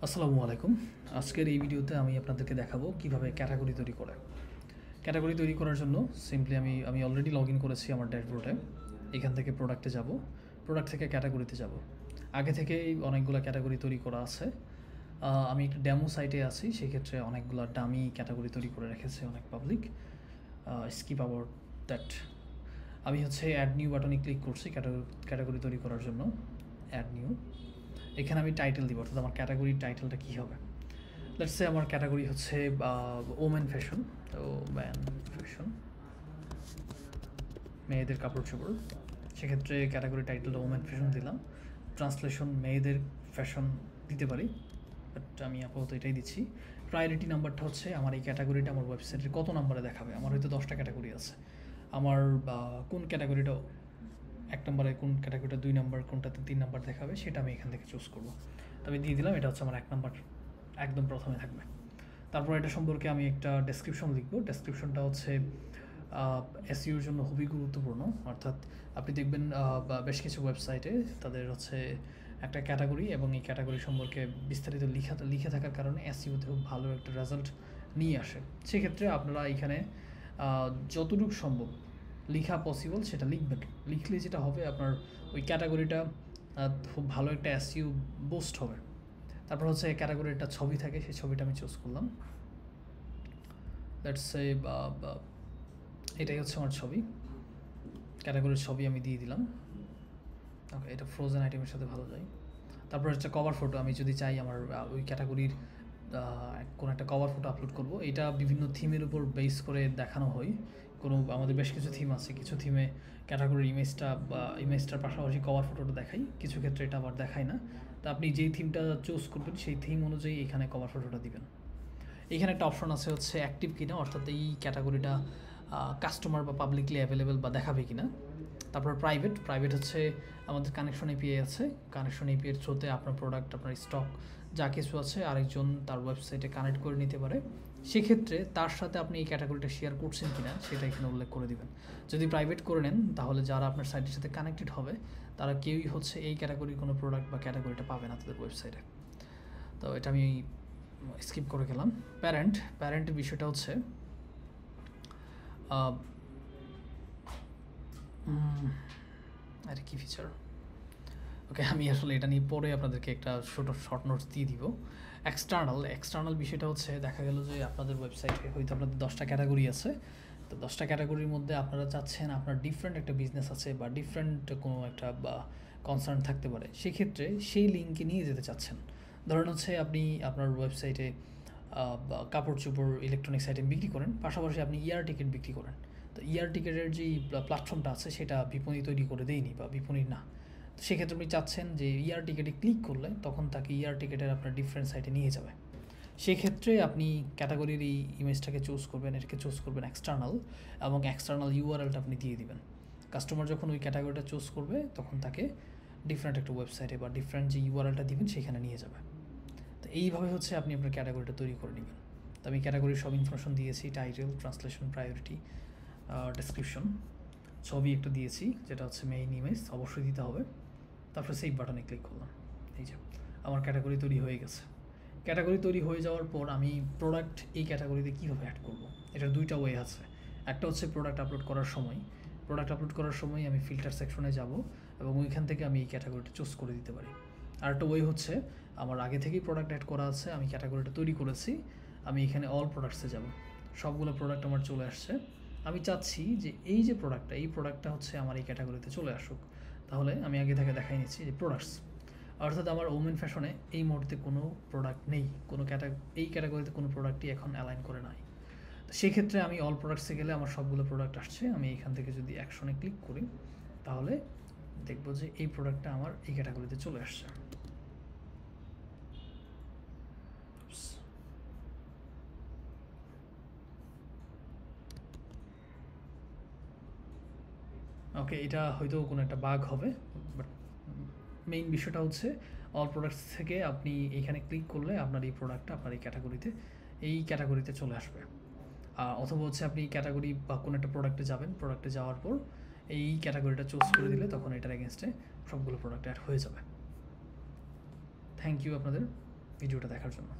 আসসালামু আলাইকুম। আজকের এই ভিডিওতে আমি আপনাদেরকে দেখাবো কিভাবে ক্যাটাগরি তৈরি করে। ক্যাটাগরি তৈরি করার জন্য সিম্পলি আমি অলরেডি লগ ইন করেছি আমার ড্যাশবোর্ডে। এখান থেকে প্রোডাক্টে যাব, প্রোডাক্ট থেকে ক্যাটাগরিতে যাব। আগে থেকেই অনেকগুলো ক্যাটাগরি তৈরি করা আছে। আমি একটা ডেমো সাইটে আছি, সেক্ষেত্রে অনেকগুলো ডামি ক্যাটাগরি তৈরি করে রেখেছে অনেক পাবলিক। Skip about that. আমি হচ্ছে অ্যাড নিউ বাটনে ক্লিক করছি ক্যাটাগরি তৈরি করার জন্য। অ্যাড নিউ, এখানে আমি টাইটেল দিব, অর্থাৎ আমার ক্যাটাগরির টাইটেলটা কী হবে। লেটস সে আমার ক্যাটাগরি হচ্ছে ওমেন ফ্যাশন, তো ওমেন ফ্যাশন, মেয়েদের কাপড় চোপড়। সেক্ষেত্রে ক্যাটাগরি টাইটেলটা ওমেন ফ্যাশন দিলাম। ট্রান্সলেশন মেয়েদের ফ্যাশন দিতে পারি, বাট আমি আপাতত এটাই দিচ্ছি। প্রায়োরিটি নাম্বারটা হচ্ছে আমার এই ক্যাটাগরিটা আমার ওয়েবসাইটের কত নাম্বারে দেখাবে। আমার হয়তো 10টা ক্যাটাগরি আছে, আমার কোন ক্যাটাগরিটা 1 নম্বরে, কোন ক্যাটাগরিটা 2 নাম্বার, কোনটাতে 3 নাম্বার দেখাবে, সেটা আমি এখান থেকে চুজ করবো। তবে দিয়ে দিলাম, এটা হচ্ছে আমার 1 নাম্বার, একদম প্রথমে থাকবে। তারপর এটা সম্পর্কে আমি একটা ডেসক্রিপশন লিখব। ডেসক্রিপশনটা হচ্ছে এসইওর জন্য খুবই গুরুত্বপূর্ণ। অর্থাৎ আপনি দেখবেন বেশ কিছু ওয়েবসাইটে তাদের হচ্ছে একটা ক্যাটাগরি এবং এই ক্যাটাগরি সম্পর্কে বিস্তারিত লিখে থাকার কারণে এসইওতে খুব ভালো একটা রেজাল্ট নিয়ে আসে। সেক্ষেত্রে আপনারা এখানে যতটুকু সম্ভব লেখা পসিবল সেটা লিখবেন। লিখলে যেটা হবে, আপনার ওই ক্যাটাগরিটা খুব ভালো একটা এসইও বুস্ট হবে। তারপর হচ্ছে ক্যাটাগরির একটা ছবি থাকে, সেই ছবিটা আমি চুজ করলাম। লেটস সে এটাই হচ্ছে আমার ছবি, ক্যাটাগরির ছবি আমি দিয়ে দিলাম। ওকে, এটা ফ্রোজেন আইটেমের সাথে ভালো যায়। তারপর হচ্ছে কভার ফটো, আমি যদি চাই আমার ওই ক্যাটাগরির কোনো একটা কভার ফটো আপলোড করব, এটা বিভিন্ন থিমের উপর বেস করে দেখানো হয়। আমাদের বেশ কিছু থিম আছে, কিছু থিমে ক্যাটাগরির ইমেজটার পাশাপাশি কভার ফটোটা দেখাই, কিছু ক্ষেত্রে এটা আবার দেখায় না। তো আপনি যেই থিমটা চুজ করবেন সেই থিম অনুযায়ী এখানে কভার ফটোটা দিবেন। এখানে একটা অপশন আছে হচ্ছে অ্যাক্টিভ কিনা, অর্থাৎ এই ক্যাটাগরিটা কাস্টমার বা পাবলিকলি অ্যাভেলেবেল বা দেখাবে কিনা। তারপর প্রাইভেট হচ্ছে আমাদের কানেকশন এপিআই আছে, কানেকশন এপিআই এর থ্রুতে আপনার প্রোডাক্ট, আপনার স্টক যা কিছু আছে আরেকজন তার ওয়েবসাইটে কানেক্ট করে নিতে পারে। সেক্ষেত্রে তার সাথে আপনি এই ক্যাটাগরিটা শেয়ার করছেন কিনা সেটা এখানে উল্লেখ করে দিবেন। যদি প্রাইভেট করে নেন, তাহলে যারা আপনার সাইটের সাথে কানেক্টেড হবে তারা কেউই হচ্ছে এই ক্যাটাগরির কোনো প্রোডাক্ট বা ক্যাটাগরিটা পাবে না তাদের ওয়েবসাইটে। তো এটা আমি স্কিপ করে গেলাম। প্যারেন্টের বিষয়টা হচ্ছে আরে কি ফিচার, ওকে আমি আসলে এটা নিয়ে পরে আপনাদেরকে একটা শর্ট নোটস দিয়ে দিব। এক্সটার্নাল বিষয়টা হচ্ছে, দেখা গেল যে আপনাদের ওয়েবসাইটে হয়তো আপনাদের 10টা ক্যাটাগরি আছে। তো 10টা ক্যাটাগরির মধ্যে আপনারা চাচ্ছেন আপনার ডিফারেন্ট একটা বিজনেস আছে বা ডিফারেন্ট কোনো একটা বা কনসার্ন থাকতে পারে, সেক্ষেত্রে সেই লিঙ্কে নিয়ে যেতে চাচ্ছেন। ধরেন হচ্ছে আপনি আপনার ওয়েবসাইটে কাপড় চোপড় ইলেকট্রনিক্স আইটেম বিক্রি করেন, পাশাপাশি আপনি ইয়ার টিকিট বিক্রি করেন। তো ইয়ার টিকিটের যেই প্ল্যাটফর্মটা আছে সেটা বিপণী তৈরি করে দেয়নি বা বিপণী না। তো সেক্ষেত্রে আপনি চাচ্ছেন যে ইয়ার টিকিটে ক্লিক করলে তখন তাকে ইয়ার টিকিটের আপনার ডিফারেন্ট সাইটে নিয়ে যাবে। সেক্ষেত্রে আপনি ক্যাটাগরির এই ইমেজটাকে চুজ করবেন, এটাকে চুজ করবেন এক্সটার্নাল, এবং এক্সটার্নাল ইউআরএলটা আপনি দিয়ে দিবেন। কাস্টমার যখন ওই ক্যাটাগরিটা চুজ করবে তখন তাকে ডিফারেন্ট একটা ওয়েবসাইটে বা ডিফারেন্ট যে ইউআরএলটা দিবেন সেখানে নিয়ে যাবে। তো এইভাবে হচ্ছে আপনি আপনার ক্যাটাগরিটা তৈরি করে নেবেন। তো আমি ক্যাটাগরির সব ইনফরমেশন দিয়েছি, টাইটেল, ট্রান্সলেশন, প্রায়োরিটি, ডেসক্রিপশন, ছবি একটা দিয়েছি যেটা হচ্ছে মেইন ইমেজ, অবশ্যই দিতে হবে। তারপরে সেভ বাটনে ক্লিক করলাম। এই যে আমার ক্যাটাগরি তৈরি হয়ে গেছে। ক্যাটাগরি তৈরি হয়ে যাওয়ার পর আমি প্রোডাক্ট এই ক্যাটাগরিতে কীভাবে অ্যাড করব, এটার 2টা ওয়ে আছে। একটা হচ্ছে প্রোডাক্ট আপলোড করার সময় আমি ফিল্টার সেকশনে যাব এবং ওইখান থেকে আমি এই ক্যাটাগরিটা চুজ করে দিতে পারি। আর একটা ওয়ে হচ্ছে, আমার আগে থেকেই প্রোডাক্ট অ্যাড করা আছে, আমি ক্যাটাগরিটা তৈরি করেছি, আমি এখানে অল প্রোডাক্টসে যাব, সবগুলো প্রোডাক্ট আমার চলে আসছে। আমি চাচ্ছি যে এই যে প্রোডাক্টটা হচ্ছে আমার এই ক্যাটাগরিতে চলে আসুক। তাহলে আমি আগে থেকে দেখাই নিচ্ছি যে প্রোডাক্টস, অর্থাৎ আমার ওমেন ফ্যাশনে এই মুহূর্তে কোনো প্রোডাক্ট নেই, এই ক্যাটাগরিতে কোনো প্রোডাক্টই এখন অ্যালাইন করে নাই। তো সেক্ষেত্রে আমি অল প্রোডাক্টসে গেলে আমার সবগুলো প্রোডাক্ট আসছে। আমি এখান থেকে যদি অ্যাকশনে ক্লিক করি তাহলে দেখবো যে এই প্রোডাক্টটা আমার এই ক্যাটাগরিতে চলে আসছে। ওকে, এটা হয়তো কোনো একটা বাগ হবে, বাট মেইন বিষয়টা হচ্ছে অল প্রোডাক্টস থেকে আপনি এইখানে ক্লিক করলে আপনার এই প্রোডাক্টটা আপনার এই ক্যাটাগরিতে চলে আসবে। অথবা হচ্ছে আপনি ক্যাটাগরি বা কোনো একটা প্রোডাক্টে যাওয়ার পর এই ক্যাটাগরিটা চুজ করে দিলে তখন এটার এগেনস্টে সবগুলো প্রোডাক্ট অ্যাড হয়ে যাবে। থ্যাংক ইউ আপনাদের। ভিডিওটা দেখার জন্য।